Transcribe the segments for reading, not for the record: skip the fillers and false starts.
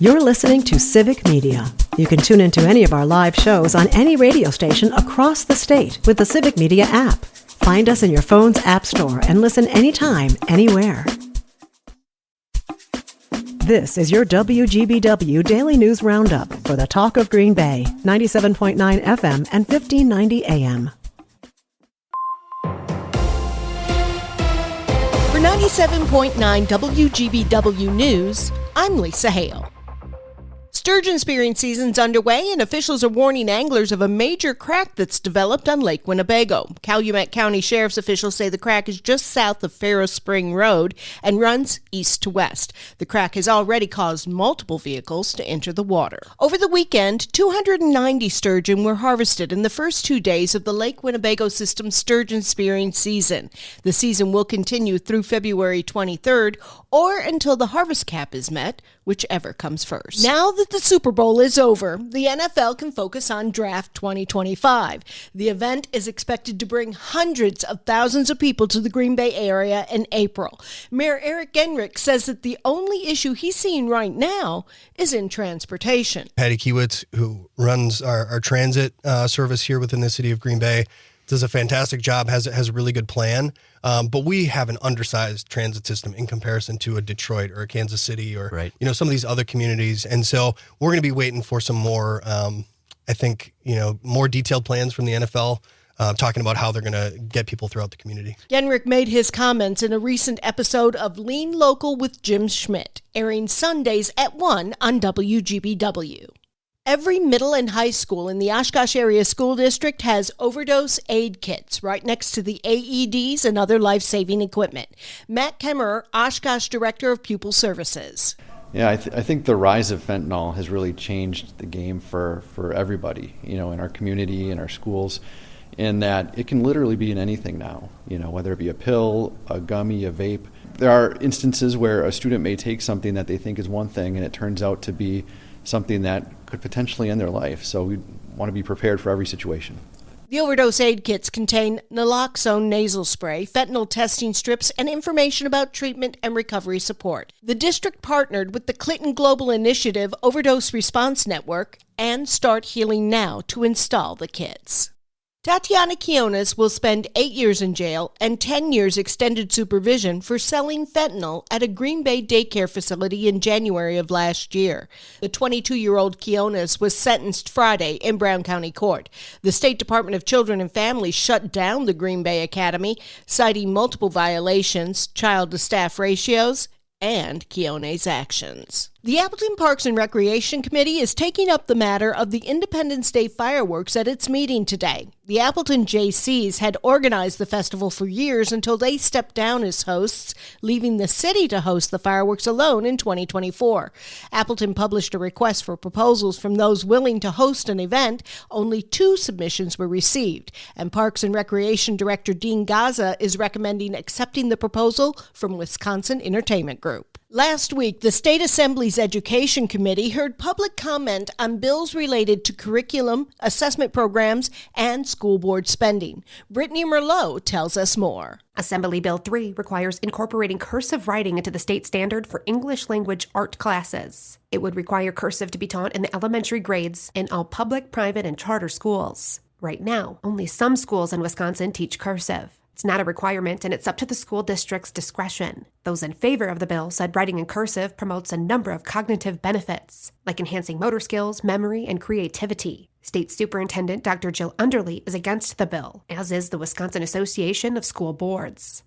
You're listening to Civic Media. You can tune into any of our live shows on any radio station across the state with the Civic Media app. Find us in your phone's app store and listen anytime, anywhere. This is your WGBW Daily News Roundup for the Talk of Green Bay, 97.9 FM and 1590 AM. For 97.9 WGBW News, I'm Lisa Hale. Sturgeon spearing season's underway, and officials are warning anglers of a major crack that's developed on Lake Winnebago. Calumet County Sheriff's officials say the crack is just south of Farrow Spring Road and runs east to west. The crack has already caused multiple vehicles to enter the water. Over the weekend, 290 sturgeon were harvested in the first 2 days of the Lake Winnebago system sturgeon spearing season. The season will continue through February 23rd or until the harvest cap is met, whichever comes first. Now that the Super Bowl is over, the NFL can focus on Draft 2025. The event is expected to bring hundreds of thousands of people to the Green Bay area in April. Mayor Eric Genrich says that the only issue he's seeing right now is in transportation. Patty Kiewitz, who runs our transit service here within the city of Green Bay, does a fantastic job, has a really good plan. But we have an undersized transit system in comparison to a Detroit or a Kansas City or some of these other communities. And so we're going to be waiting for some more, more detailed plans from the NFL talking about how they're going to get people throughout the community. Genrich made his comments in a recent episode of Lean Local with Jim Schmidt, airing Sundays at 1 on WGBW. Every middle and high school in the Oshkosh Area School District has overdose aid kits right next to the AEDs and other life-saving equipment. Matt Kemmerer, Oshkosh Director of Pupil Services. Yeah, I think the rise of fentanyl has really changed the game for everybody, in our community, in our schools, in that it can literally be in anything now, whether it be a pill, a gummy, a vape. There are instances where a student may take something that they think is one thing and it turns out to be something that could potentially end their life. So we want to be prepared for every situation. The overdose aid kits contain naloxone nasal spray, fentanyl testing strips, and information about treatment and recovery support. The district partnered with the Clinton Global Initiative Overdose Response Network and Start Healing Now to install the kits. Tatiana Quiones will spend 8 years in jail and 10 years extended supervision for selling fentanyl at a Green Bay daycare facility in January of last year. The 22-year-old Quiones was sentenced Friday in Brown County Court. The State Department of Children and Families shut down the Green Bay Academy, citing multiple violations, child-to-staff ratios, and Quiones' actions. The Appleton Parks and Recreation Committee is taking up the matter of the Independence Day fireworks at its meeting today. The Appleton Jaycees had organized the festival for years until they stepped down as hosts, leaving the city to host the fireworks alone in 2024. Appleton published a request for proposals from those willing to host an event. Only 2 submissions were received, and Parks and Recreation Director Dean Gaza is recommending accepting the proposal from Wisconsin Entertainment Group. Last week, the State Assembly's Education Committee heard public comment on bills related to curriculum, assessment programs, and school board spending. Brittany Merlot tells us more. Assembly Bill 3 requires incorporating cursive writing into the state standard for English language art classes. It would require cursive to be taught in the elementary grades in all public, private, and charter schools. Right now, only some schools in Wisconsin teach cursive. It's not a requirement, and it's up to the school district's discretion. Those in favor of the bill said writing in cursive promotes a number of cognitive benefits, like enhancing motor skills, memory, and creativity. State Superintendent Dr. Jill Underly is against the bill, as is the Wisconsin Association of School Boards.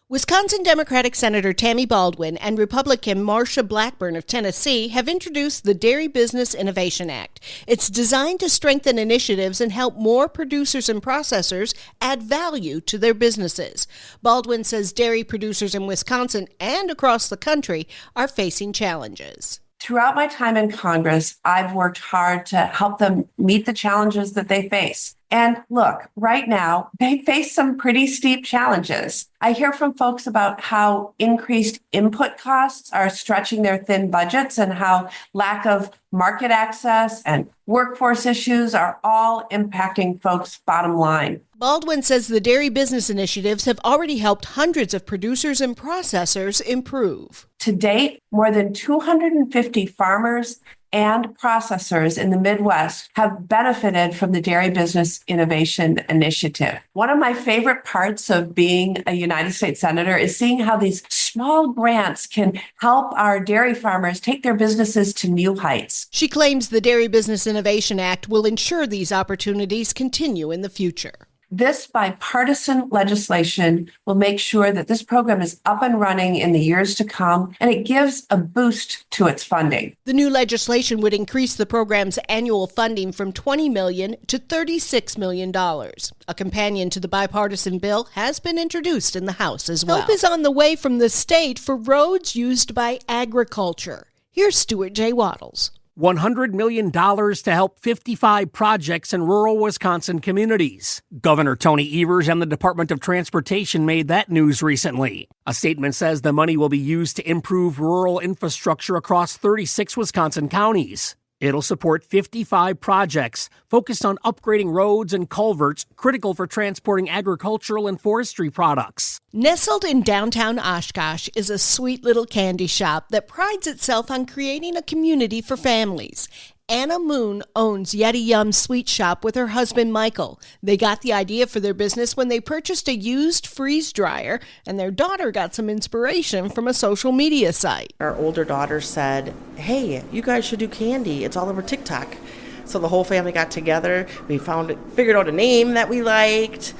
Wisconsin Democratic Senator Tammy Baldwin and Republican Marsha Blackburn of Tennessee have introduced the Dairy Business Innovation Act. It's designed to strengthen initiatives and help more producers and processors add value to their businesses. Baldwin says dairy producers in Wisconsin and across the country are facing challenges. Throughout my time in Congress, I've worked hard to help them meet the challenges that they face. And look, right now, they face some pretty steep challenges. I hear from folks about how increased input costs are stretching their thin budgets and how lack of market access and workforce issues are all impacting folks' bottom line. Baldwin says the dairy business initiatives have already helped hundreds of producers and processors improve. To date, more than 250 farmers and processors in the Midwest have benefited from the Dairy Business Innovation Initiative. One of my favorite parts of being a United States Senator is seeing how these small grants can help our dairy farmers take their businesses to new heights. She claims the Dairy Business Innovation Act will ensure these opportunities continue in the future. This bipartisan legislation will make sure that this program is up and running in the years to come, and it gives a boost to its funding. The new legislation would increase the program's annual funding from $20 million to $36 million. A companion to the bipartisan bill has been introduced in the House as well. Help is on the way from the state for roads used by agriculture. Here's Stuart J. Waddles. $100 million to help 55 projects in rural Wisconsin communities. Governor Tony Evers and the Department of Transportation made that news recently. A statement says the money will be used to improve rural infrastructure across 36 Wisconsin counties. It'll support 55 projects focused on upgrading roads and culverts critical for transporting agricultural and forestry products. Nestled in downtown Oshkosh is a sweet little candy shop that prides itself on creating a community for families. Anna Moon owns Yeti Yum's sweet shop with her husband, Michael. They got the idea for their business when they purchased a used freeze dryer, and their daughter got some inspiration from a social media site. Our older daughter said, hey, you guys should do candy. It's all over TikTok. So the whole family got together. We figured out a name that we liked,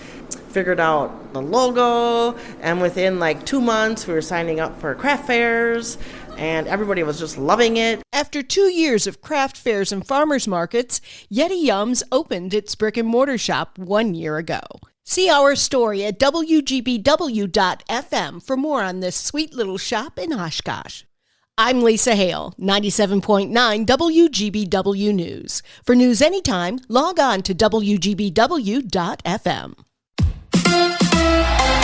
figured out the logo, and within like 2 months, we were signing up for craft fairs. And everybody was just loving it. After 2 years of craft fairs and farmers markets, Yeti Yums opened its brick and mortar shop 1 year ago. See our story at WGBW.FM for more on this sweet little shop in Oshkosh. I'm Lisa Hale, 97.9 WGBW News. For news anytime, log on to WGBW.FM.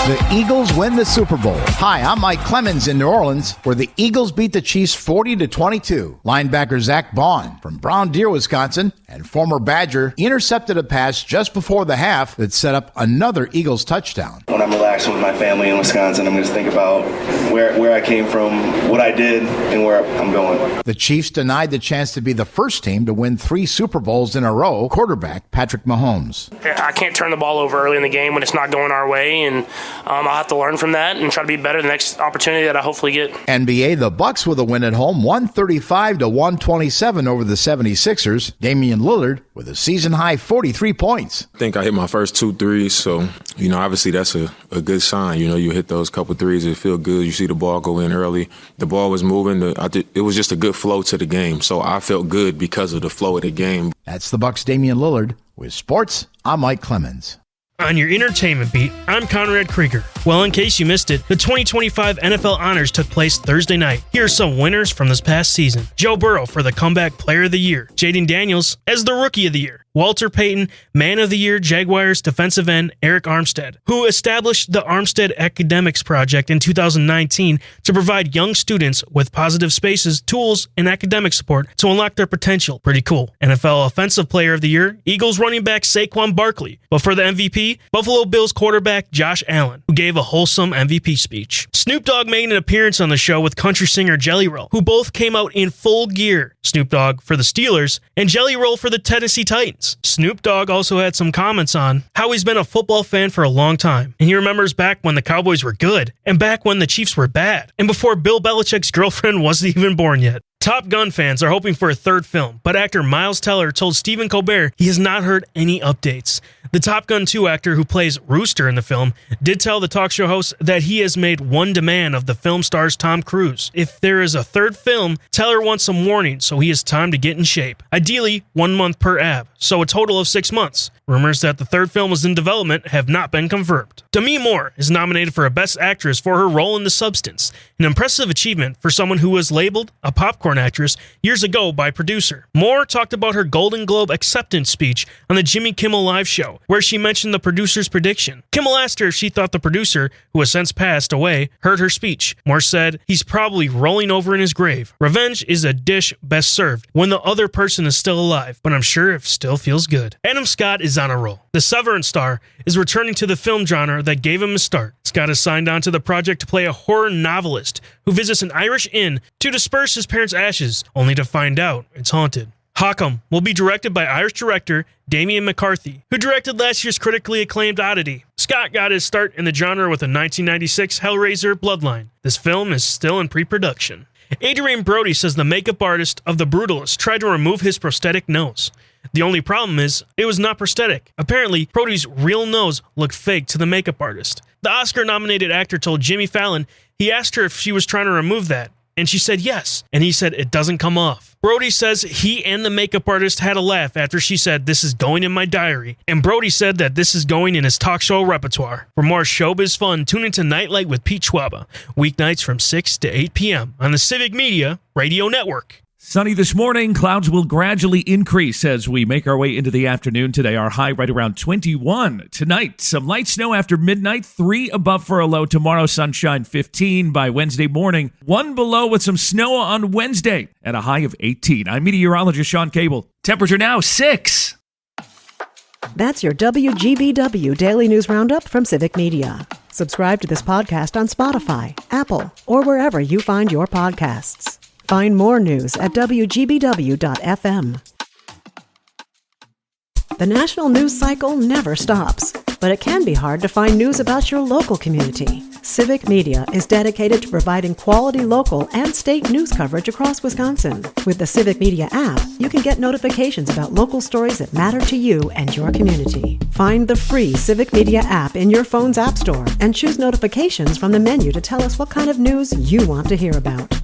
The Eagles win the Super Bowl. Hi, I'm Mike Clemens in New Orleans, where the Eagles beat the Chiefs 40-22. Linebacker Zach Baun from Brown Deer, Wisconsin, and former Badger intercepted a pass just before the half that set up another Eagles touchdown. When I'm relaxing with my family in Wisconsin, I'm going to think about where I came from, what I did, and where I'm going. The Chiefs denied the chance to be the first team to win 3 Super Bowls in a row. Quarterback Patrick Mahomes. I can't turn the ball over early in the game when it's not going our way, and I'll have to learn from that and try to be better the next opportunity that I hopefully get. NBA, the Bucks with a win at home, 135-127 over the 76ers. Damian Lillard with a season-high 43 points. I think I hit my first 2 threes, so, obviously that's a good sign. You hit those couple threes, it feel good. You see the ball go in early. The ball was moving. It was just a good flow to the game, so I felt good because of the flow of the game. That's the Bucks' Damian Lillard. With sports, I'm Mike Clemens. On your entertainment beat, I'm Conrad Krieger. Well, in case you missed it, the 2025 NFL Honors took place Thursday night. Here are some winners from this past season. Joe Burrow for the Comeback Player of the Year. Jaden Daniels as the Rookie of the Year. Walter Payton, Man of the Year, Jaguars defensive end Eric Armstead, who established the Armstead Academics Project in 2019 to provide young students with positive spaces, tools, and academic support to unlock their potential. Pretty cool. NFL Offensive Player of the Year, Eagles running back Saquon Barkley. But for the MVP, Buffalo Bills quarterback Josh Allen, who gave a wholesome MVP speech. Snoop Dogg made an appearance on the show with country singer Jelly Roll, who both came out in full gear. Snoop Dogg for the Steelers and Jelly Roll for the Tennessee Titans. Snoop Dogg also had some comments on how he's been a football fan for a long time, and he remembers back when the Cowboys were good, and back when the Chiefs were bad, and before Bill Belichick's girlfriend wasn't even born yet. Top Gun fans are hoping for a third film, but actor Miles Teller told Stephen Colbert he has not heard any updates. The Top Gun 2 actor who plays Rooster in the film did tell the talk show host that he has made one demand of the film star's Tom Cruise. If there is a third film, Teller wants some warning so he has time to get in shape. Ideally, 1 month per ab, so a total of 6 months. Rumors that the third film was in development have not been confirmed. Demi Moore is nominated for a Best Actress for her role in The Substance, an impressive achievement for someone who was labeled a popcorn actress years ago by producer. Moore talked about her Golden Globe acceptance speech on the Jimmy Kimmel Live show, where she mentioned the producer's prediction. Kimmel asked her if she thought the producer, who has since passed away, heard her speech. Moore said, "He's probably rolling over in his grave. Revenge is a dish best served when the other person is still alive, but I'm sure it still feels good." Adam Scott is on a roll. The Severance star is returning to the film genre that gave him a start. Scott is signed on to the project to play a horror novelist who visits an Irish inn to disperse his parents' ashes, only to find out it's haunted. Hawkham will be directed by Irish director Damien McCarthy, who directed last year's critically acclaimed Oddity. Scott got his start in the genre with a 1996 Hellraiser Bloodline. This film is still in pre-production. Adrian Brody says the makeup artist of The Brutalist tried to remove his prosthetic nose. The only problem is, it was not prosthetic. Apparently, Brody's real nose looked fake to the makeup artist. The Oscar-nominated actor told Jimmy Fallon he asked her if she was trying to remove that, and she said yes, and he said it doesn't come off. Brody says he and the makeup artist had a laugh after she said, "This is going in my diary," and Brody said that this is going in his talk show repertoire. For more showbiz fun, tune into Nightlight with Pete Schwaba, weeknights from 6 to 8 p.m. on the Civic Media Radio Network. Sunny this morning. Clouds will gradually increase as we make our way into the afternoon today. Our high right around 21. Tonight, some light snow after midnight, 3 above for a low. Tomorrow, sunshine 15 by Wednesday morning. 1 below with some snow on Wednesday at a high of 18. I'm meteorologist Sean Cable. Temperature now 6. That's your WGBW Daily News Roundup from Civic Media. Subscribe to this podcast on Spotify, Apple, or wherever you find your podcasts. Find more news at WGBW.FM. The national news cycle never stops, but it can be hard to find news about your local community. Civic Media is dedicated to providing quality local and state news coverage across Wisconsin. With the Civic Media app, you can get notifications about local stories that matter to you and your community. Find the free Civic Media app in your phone's app store and choose notifications from the menu to tell us what kind of news you want to hear about.